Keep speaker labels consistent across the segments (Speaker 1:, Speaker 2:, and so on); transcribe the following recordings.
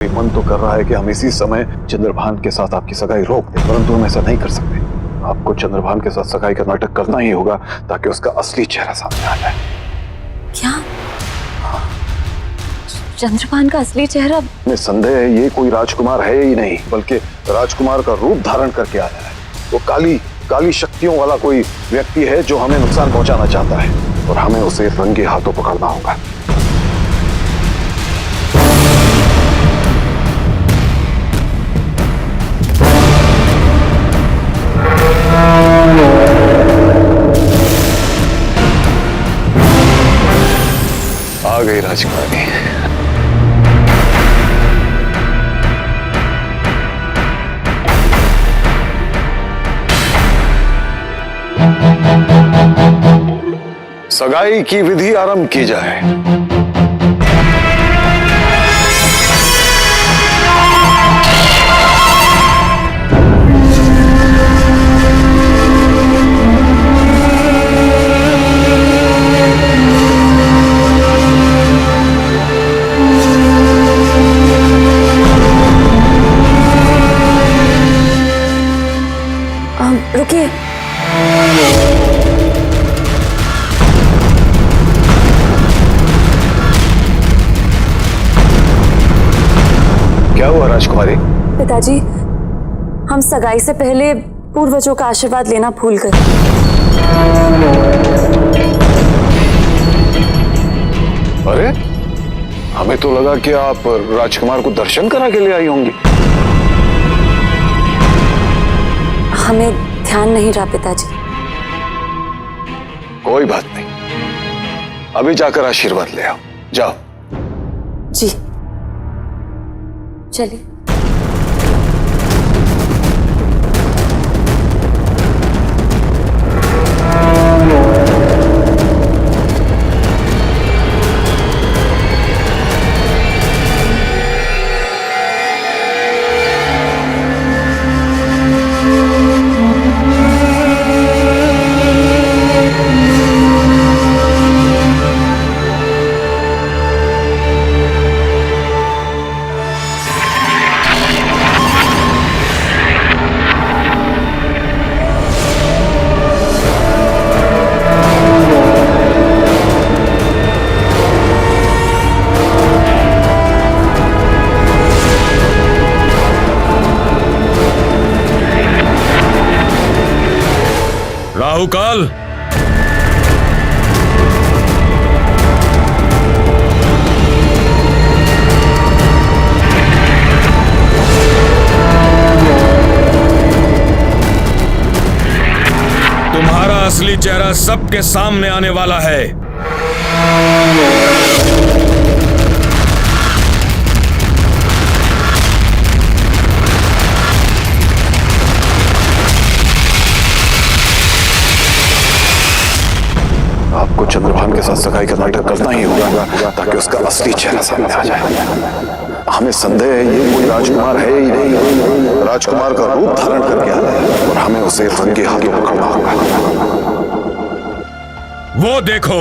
Speaker 1: मन तो कर रहा है कि हम इसी समय चंद्रभान के साथ आपकी सगाई रोक दें, परंतु हम ऐसा नहीं कर सकते। आपको चंद्रभान के साथ सगाई का नाटक करना ही होगा ताकि उसका असली चेहरा सामने आ जाए।
Speaker 2: क्या? चंद्रभान का असली चेहरा?
Speaker 1: निस्संदेह है ये कोई राजकुमार है ही नहीं, बल्कि राजकुमार का रूप धारण करके आया है। वो काली शक्तियों वाला कोई व्यक्ति है जो हमें नुकसान पहुंचाना चाहता है और हमें उसे रंगे हाथों पकड़ना होगा। आ गई राजकुमारी। सगाई की विधि आरंभ की जाए।
Speaker 2: रुकिए।
Speaker 1: क्या हुआ राजकुमारी?
Speaker 2: पिताजी, हम सगाई से पहले पूर्वजों का आशीर्वाद लेना भूल गए।
Speaker 1: अरे, हमें तो लगा कि आप राजकुमार को दर्शन करा के ले आई होंगी।
Speaker 2: हमें ध्यान नहीं रहा पिताजी।
Speaker 1: कोई बात नहीं, अभी जाकर आशीर्वाद ले आओ। जाओ।
Speaker 2: जी चलिए।
Speaker 3: राहुकाल, तुम्हारा असली चेहरा सबके सामने आने वाला है।
Speaker 1: आपको चंद्रभान के साथ सगाई का नाटक करना ही होगा ताकि उसका असली चेहरा सामने आ जाए। हमें संदेह है ये कोई राजकुमार है ही नहीं, राजकुमार का रूप धारण करके आया है और हमें उसे रंगे हाथों पकड़ना होगा।
Speaker 3: वो देखो,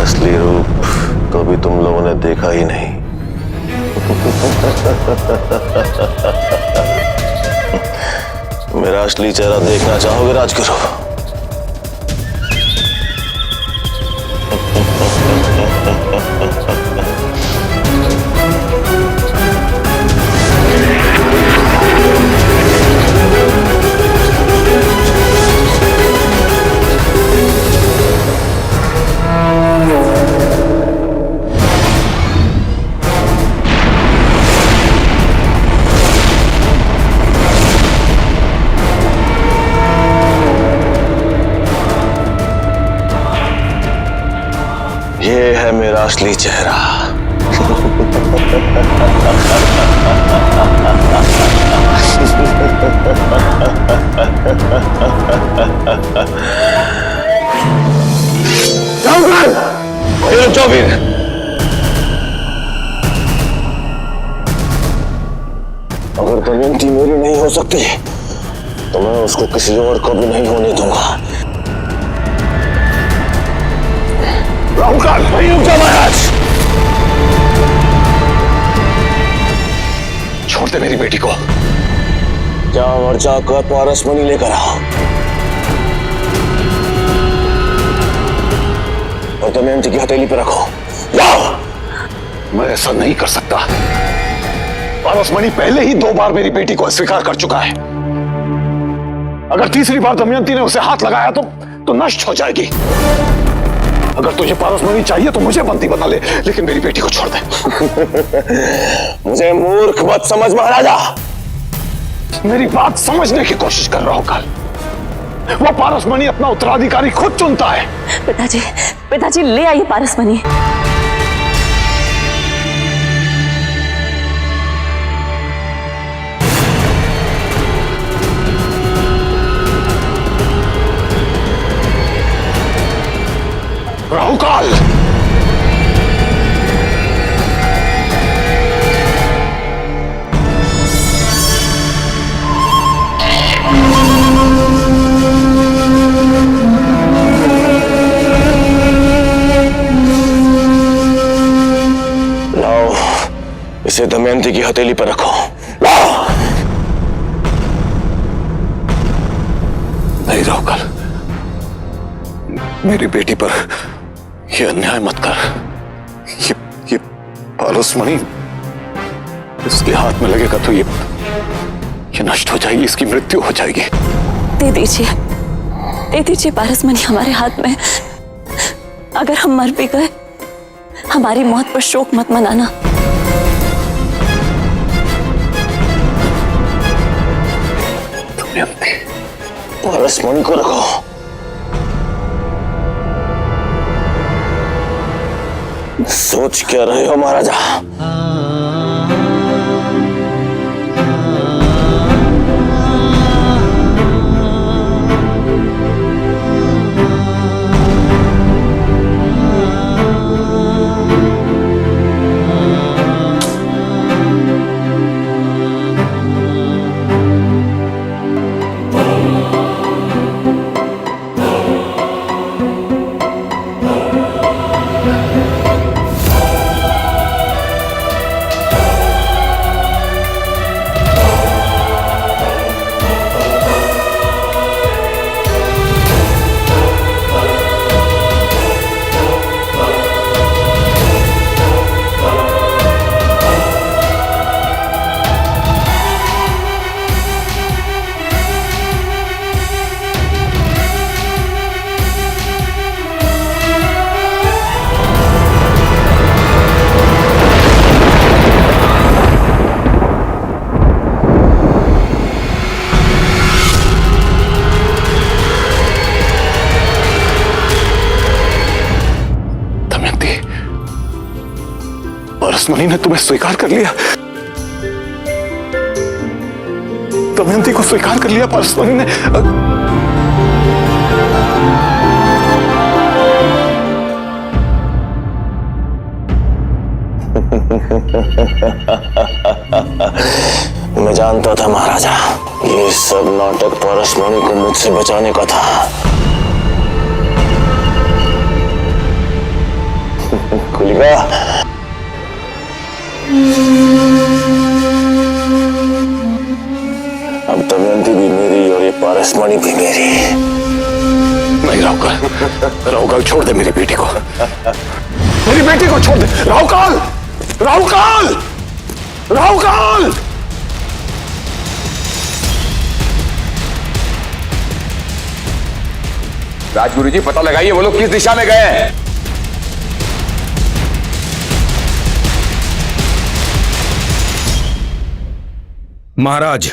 Speaker 4: असली रूप तो अभी तुम लोगों ने देखा ही नहीं। मेरा असली चेहरा देखना चाहोगे राजगुरु? मेरा असली चेहरा। रुक जाओ वीर। अगर दमयंती मेरी नहीं हो सकती तो मैं उसको किसी और को भी नहीं होने दूंगा। राहुकाल, नहीं रुक जा महाराज।
Speaker 1: छोड़ दे मेरी बेटी को।
Speaker 4: क्या और जाकर पारसमणि लेकर आओ और दमयंती की हथेली पर रखो। जाओ।
Speaker 1: मैं ऐसा नहीं कर सकता। पारसमणि पहले ही 2 बार मेरी बेटी को अस्वीकार कर चुका है। अगर तीसरी बार दमयंती ने उसे हाथ लगाया तो नष्ट हो जाएगी। अगर तुझे पारसमणि चाहिए तो मुझे बंदी बना ले, लेकिन मेरी बेटी को छोड़ दे।
Speaker 4: मुझे मूर्ख मत समझ महाराजा।
Speaker 1: मेरी बात समझने की कोशिश कर रहा हूं काल। वो पारसमणि अपना उत्तराधिकारी खुद चुनता है।
Speaker 2: पिताजी ले आइए पारसमणि।
Speaker 1: राहुकाल,
Speaker 4: लाओ, इसे दमयंती की हथेली पर रखो। लाओ।
Speaker 1: नहीं राहुकाल, मेरी बेटी पर यह अन्याय मत कर। ये पारसमणि इसके हाथ में लगेगा तो ये नष्ट हो जाएगी, इसकी मृत्यु हो जाएगी।
Speaker 2: दे दीजिए पारसमणि हमारे हाथ में। अगर हम मर भी गए, हमारी मौत पर शोक मत मनाना।
Speaker 1: दमयंती,
Speaker 4: पारसमणि को रखो। सोच क्या रहे हो महाराजा?
Speaker 1: पारसमणि ने तुम्हें स्वीकार कर लिया। दमयंती को स्वीकार कर लिया पारसमणि ने।
Speaker 4: मैं जानता था महाराजा, ये सब नाटक पारसमणि को मुझसे बचाने का था। खुल गया। अब दमयंती भी मेरी और ये पारसमणि भी मेरी।
Speaker 1: नहीं राहुकाल, छोड़ दे मेरी बेटी को। मेरी बेटी को छोड़ दे राहुकाल।
Speaker 5: राजगुरु जी, पता लगाइए वो लोग किस दिशा में गए हैं।
Speaker 3: महाराज,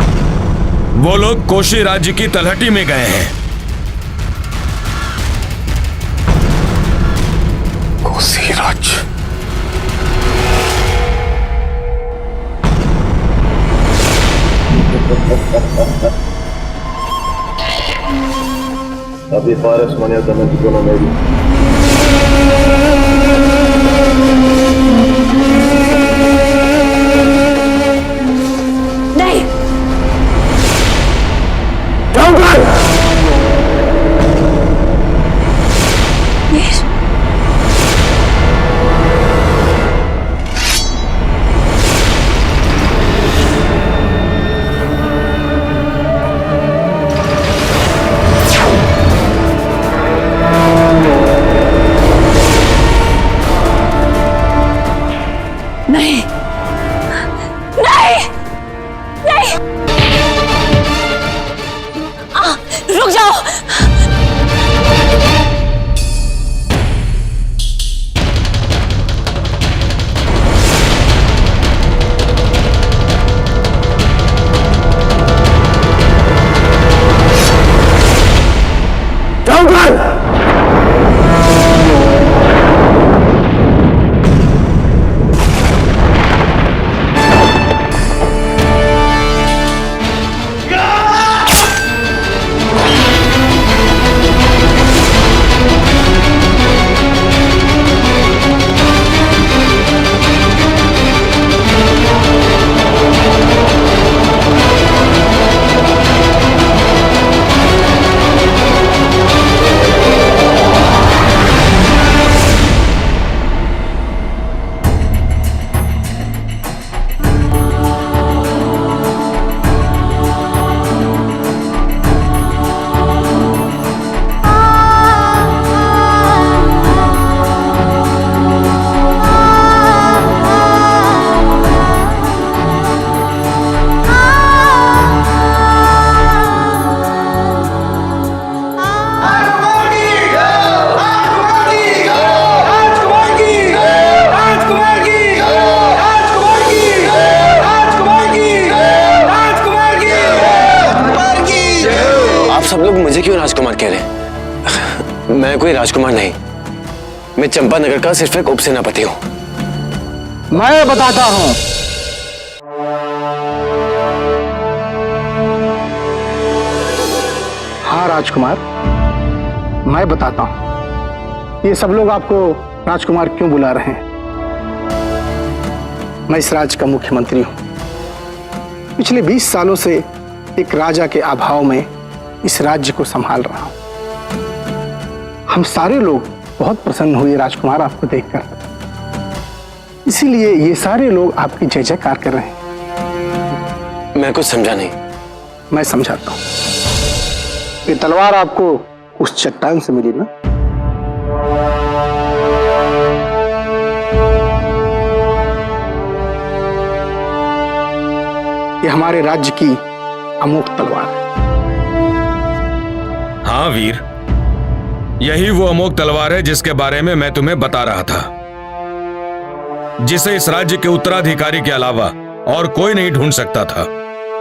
Speaker 3: वो लोग कोशी राज्य की तलहटी में गए हैं।
Speaker 1: कोशी राज्य?
Speaker 6: अभी पारस मणि और दमयंती दोनों मेरी।
Speaker 2: नहीं, वीर, नहीं, नहीं, नहीं, रुक जाओ।
Speaker 4: सब लोग मुझे क्यों राजकुमार कह रहे हैं? मैं कोई राजकुमार नहीं, मैं चंपानगर का सिर्फ एक उपसेनापति हूं।
Speaker 7: मैं बताता हूं। हाँ राजकुमार, मैं बताता हूं। ये सब लोग आपको राजकुमार क्यों बुला रहे हैं? मैं इस राज्य का मुख्यमंत्री हूं। पिछले 20 सालों से एक राजा के अभाव में इस राज्य को संभाल रहा हूं। हम सारे लोग बहुत प्रसन्न हुए राजकुमार आपको देखकर, इसीलिए ये सारे लोग आपकी जय जयकार कर रहे हैं।
Speaker 4: मैं कुछ समझा नहीं।
Speaker 7: मैं समझाता हूं। ये तलवार आपको उस चट्टान से मिली ना? ये हमारे राज्य की अमोघ तलवार है।
Speaker 3: हाँ वीर, यही वो अमोघ तलवार है जिसके बारे में मैं तुम्हें बता रहा था, जिसे इस राज्य के उत्तराधिकारी के अलावा और कोई नहीं ढूंढ सकता था।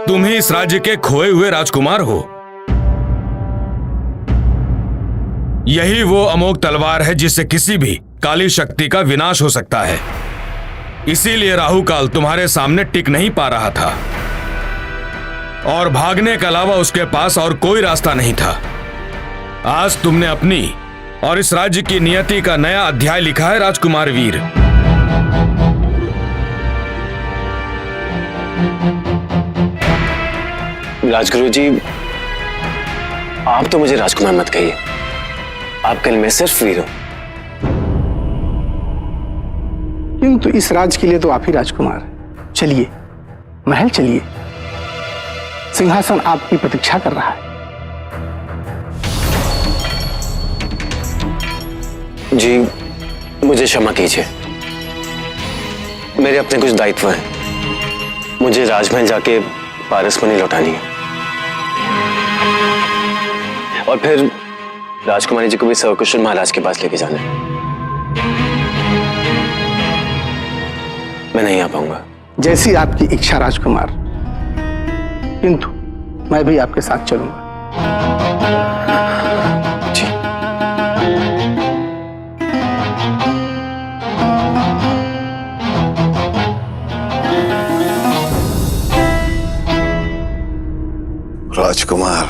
Speaker 3: तुम ही इस राज्य के खोए हुए राजकुमार हो। यही वो अमोघ तलवार है जिससे किसी भी काली शक्ति का विनाश हो सकता है। इसीलिए राहु काल तुम्हारे सामने टिक नहीं पा रहा था और भागने के अलावा उसके पास और कोई रास्ता नहीं था। आज तुमने अपनी और इस राज्य की नियति का नया अध्याय लिखा है राजकुमार वीर।
Speaker 4: राजगुरु जी, आप तो मुझे राजकुमार मत कहिए, आप कल मैं सिर्फ वीर हूं।
Speaker 7: किंतु इस राज्य के लिए तो आप ही राजकुमार। चलिए महल चलिए, सिंहासन आपकी प्रतीक्षा कर रहा है।
Speaker 4: जी मुझे क्षमा कीजिए, मेरे अपने कुछ दायित्व हैं। मुझे राजमहल जाके पारसमणि लौटानी है और फिर राजकुमारी जी को भी सर्वकुशल महाराज के पास लेके जाना है। मैं नहीं आ पाऊंगा।
Speaker 7: जैसी आपकी इच्छा राजकुमार, किंतु मैं भी आपके साथ चलूंगा।
Speaker 4: जी
Speaker 1: राजकुमार,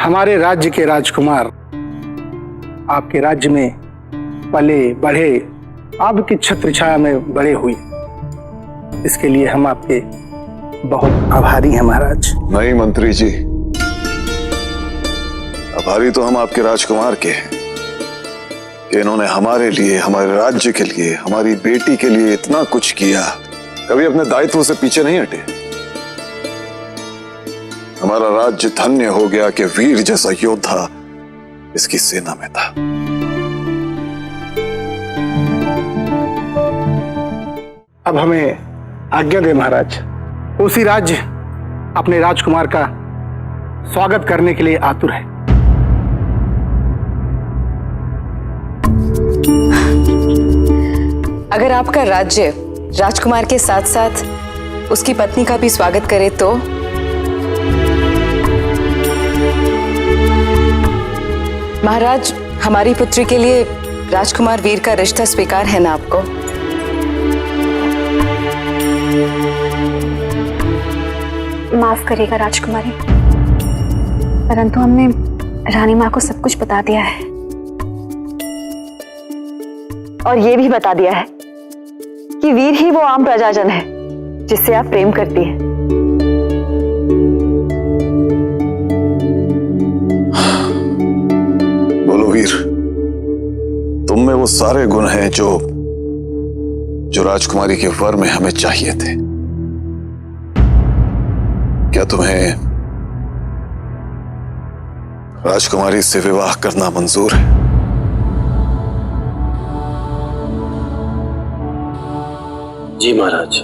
Speaker 7: हमारे राज्य के राजकुमार आपके राज्य में पले बढ़े, आपकी छत्र छाया में बड़े हुए, इसके लिए हम आपके बहुत आभारी हैं महाराज।
Speaker 1: नहीं मंत्री जी, आभारी तो हम आपके राजकुमार के हैं कि इन्होंने हमारे लिए, हमारे राज्य के लिए, हमारी बेटी के लिए इतना कुछ किया, कभी अपने दायित्व से पीछे नहीं हटे। हमारा राज्य धन्य हो गया कि वीर जैसा योद्धा इसकी सेना में था।
Speaker 7: अब हमें आज्ञा दे महाराज, उसी राज्य अपने राजकुमार का स्वागत करने के लिए आतुर है।
Speaker 8: अगर आपका राज्य राजकुमार के साथ साथ उसकी पत्नी का भी स्वागत करे तो? महाराज, हमारी पुत्री के लिए राजकुमार वीर का रिश्ता स्वीकार है ना आपको?
Speaker 9: माफ करिएगा राजकुमारी, परंतु हमने रानी माँ को सब कुछ बता दिया है और ये भी बता दिया है कि वीर ही वो आम प्रजाजन है जिससे आप प्रेम करती हैं।
Speaker 1: बोलो वीर, तुम में वो सारे गुण हैं जो राजकुमारी के वर में हमें चाहिए थे। क्या तुम्हें राजकुमारी से विवाह करना मंजूर है?
Speaker 4: जी महाराज।